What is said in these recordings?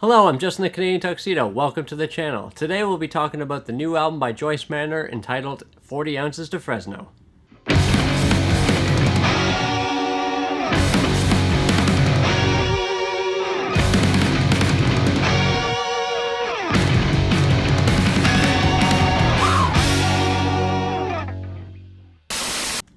Hello, I'm Justin the Canadian Tuxedo. Welcome to the channel. Today we'll be talking about the new album by Joyce Manor entitled 40 Ounces to Fresno.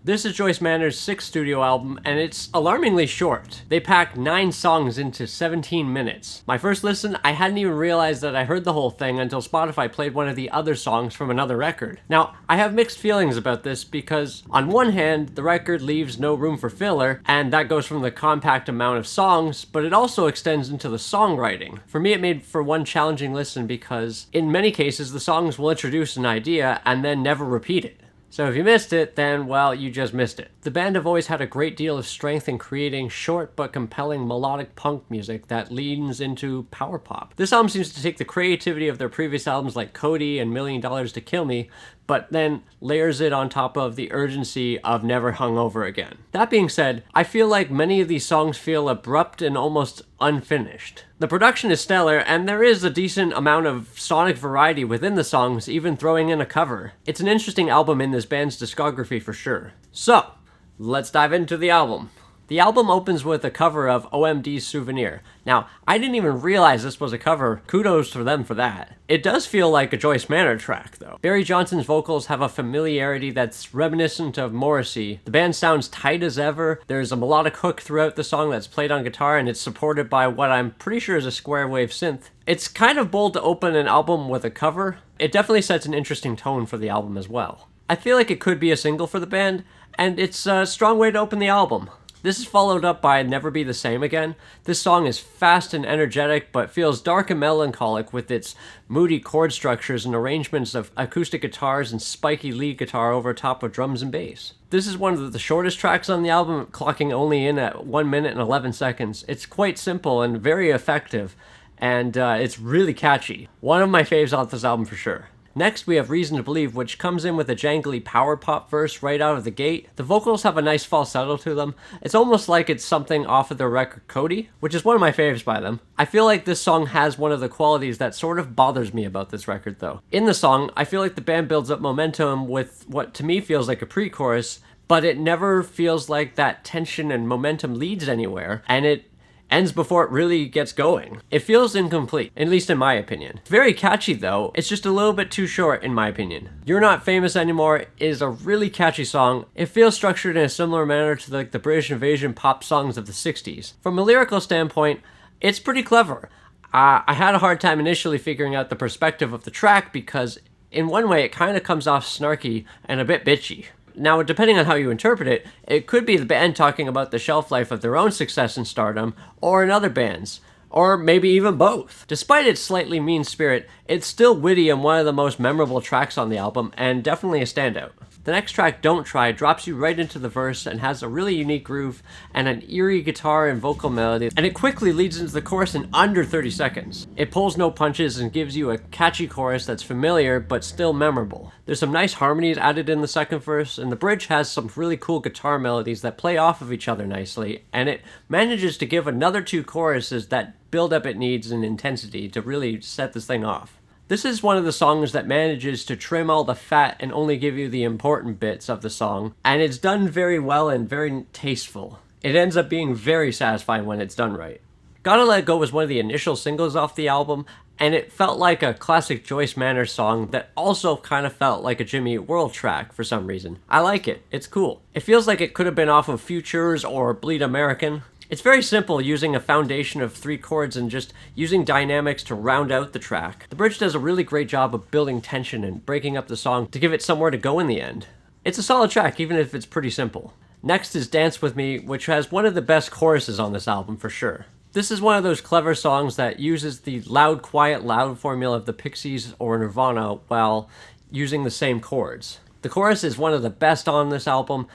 This is Joyce Manor's sixth studio album, and it's alarmingly short. They pack 9 songs into 17 minutes. My first listen, I hadn't even realized that I heard the whole thing until Spotify played one of the other songs from another record. Now, I have mixed feelings about this because, on one hand, the record leaves no room for filler, and that goes from the compact amount of songs, but it also extends into the songwriting. For me, it made for one challenging listen because, in many cases, the songs will introduce an idea and then never repeat it. So if you missed it, then, well, you just missed it. The band have always had a great deal of strength in creating short but compelling melodic punk music that leans into power pop. This album seems to take the creativity of their previous albums like Cody and $1 Million to Kill Me, but then layers it on top of the urgency of Never Hungover Again. That being said, I feel like many of these songs feel abrupt and almost unfinished. The production is stellar, and there is a decent amount of sonic variety within the songs, even throwing in a cover. It's an interesting album in this band's discography for sure. So, let's dive into the album. The album opens with a cover of Omd Souvenir. Now, I didn't even realize this was a cover. Kudos to them for that. It does feel like a Joyce Manor track, though. Barry Johnson's vocals have a familiarity that's reminiscent of Morrissey. The band sounds tight as ever. There's a melodic hook throughout the song that's played on guitar, and it's supported by what I'm pretty sure is a square wave synth. It's kind of bold to open an album with a cover. It definitely sets an interesting tone for the album as well. I feel like it could be a single for the band, and it's a strong way to open the album. This is followed up by Never Be the Same Again. This song is fast and energetic, but feels dark and melancholic with its moody chord structures and arrangements of acoustic guitars and spiky lead guitar over top of drums and bass. This is one of the shortest tracks on the album, clocking only in at 1 minute and 11 seconds. It's quite simple and very effective, and it's really catchy. One of my faves off this album for sure. Next, we have Reason to Believe, which comes in with a jangly power pop verse right out of the gate. The vocals have a nice falsetto to them. It's almost like it's something off of their record Cody, which is one of my faves by them. I feel like this song has one of the qualities that sort of bothers me about this record, though. In the song, I feel like the band builds up momentum with what to me feels like a pre-chorus, but it never feels like that tension and momentum leads anywhere, and it ends before it really gets going. It feels incomplete, at least in my opinion. Very catchy though, it's just a little bit too short in my opinion. You're Not Famous Anymore is a really catchy song. It feels structured in a similar manner to the British invasion pop songs of the 60s. From a lyrical standpoint, it's pretty clever. I had a hard time initially figuring out the perspective of the track because in one way it kind of comes off snarky and a bit bitchy. Now, depending on how you interpret it, it could be the band talking about the shelf life of their own success and stardom, or another band's, or maybe even both. Despite its slightly mean spirit, it's still witty and one of the most memorable tracks on the album, and definitely a standout. The next track, Don't Try, drops you right into the verse and has a really unique groove and an eerie guitar and vocal melody, and it quickly leads into the chorus in under 30 seconds. It pulls no punches and gives you a catchy chorus that's familiar but still memorable. There's some nice harmonies added in the second verse, and the bridge has some really cool guitar melodies that play off of each other nicely, and it manages to give another 2 choruses that build up it needs in intensity to really set this thing off. This is one of the songs that manages to trim all the fat and only give you the important bits of the song, and it's done very well and very tasteful. It ends up being very satisfying when it's done right. Gotta Let Go was one of the initial singles off the album, and it felt like a classic Joyce Manor song that also kind of felt like a Jimmy Eat World track for some reason. I like it, it's cool. It feels like it could have been off of Futures or Bleed American. It's very simple, using a foundation of 3 chords and just using dynamics to round out the track. The bridge does a really great job of building tension and breaking up the song to give it somewhere to go in the end. It's a solid track, even if it's pretty simple. Next is Dance With Me, which has one of the best choruses on this album for sure. This is one of those clever songs that uses the loud, quiet, loud formula of the Pixies or Nirvana while using the same chords. The chorus is one of the best on this album,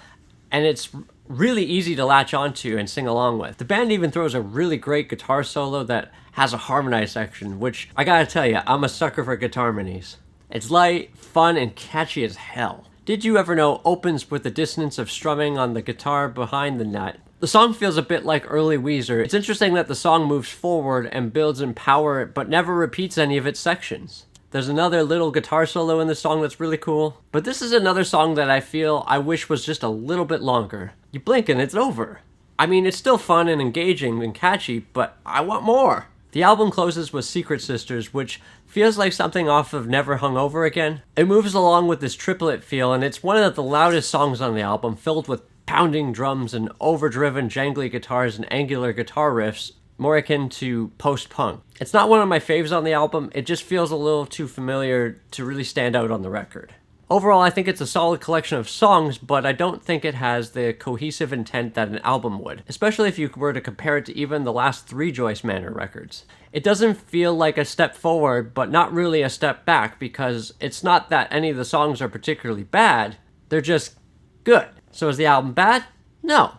and it's really easy to latch onto and sing along with. The band even throws a really great guitar solo that has a harmonized section, which I gotta tell you, I'm a sucker for guitar minis. It's light, fun, and catchy as hell. Did You Ever Know opens with the dissonance of strumming on the guitar behind the nut, The song feels a bit like early Weezer. It's interesting that the song moves forward and builds in power, but never repeats any of its sections. There's another little guitar solo in the song that's really cool. But this is another song that I feel I wish was just a little bit longer. You blink and it's over. I mean, it's still fun and engaging and catchy, but I want more. The album closes with Secret Sisters, which feels like something off of Never Hungover Again. It moves along with this triplet feel, and it's one of the loudest songs on the album, filled with pounding drums and overdriven jangly guitars and angular guitar riffs, more akin to post-punk. It's not one of my faves on the album, it just feels a little too familiar to really stand out on the record. Overall, I think it's a solid collection of songs, but I don't think it has the cohesive intent that an album would, especially if you were to compare it to even the last 3 Joyce Manor records. It doesn't feel like a step forward, but not really a step back, because it's not that any of the songs are particularly bad, they're just good. So is the album bad? No.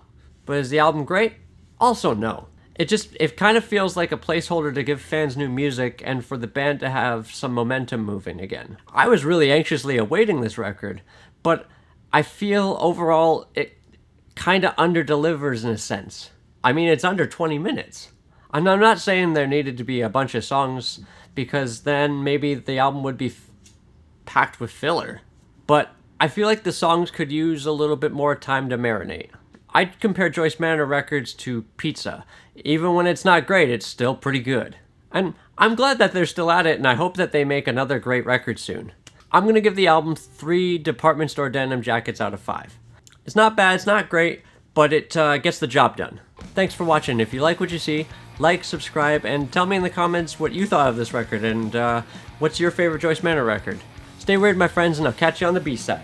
But is the album great? Also no. It kind of feels like a placeholder to give fans new music and for the band to have some momentum moving again. I was really anxiously awaiting this record, but I feel overall it kind of underdelivers in a sense. I mean, it's under 20 minutes. And I'm not saying there needed to be a bunch of songs, because then maybe the album would be packed with filler. But I feel like the songs could use a little bit more time to marinate. I'd compare Joyce Manor records to pizza. Even when it's not great, it's still pretty good. And I'm glad that they're still at it, and I hope that they make another great record soon. I'm going to give the album 3 department store denim jackets out of 5. It's not bad, it's not great, but it gets the job done. Thanks for watching. If you like what you see, like, subscribe, and tell me in the comments what you thought of this record, and what's your favorite Joyce Manor record. Stay weird, my friends, and I'll catch you on the B-side.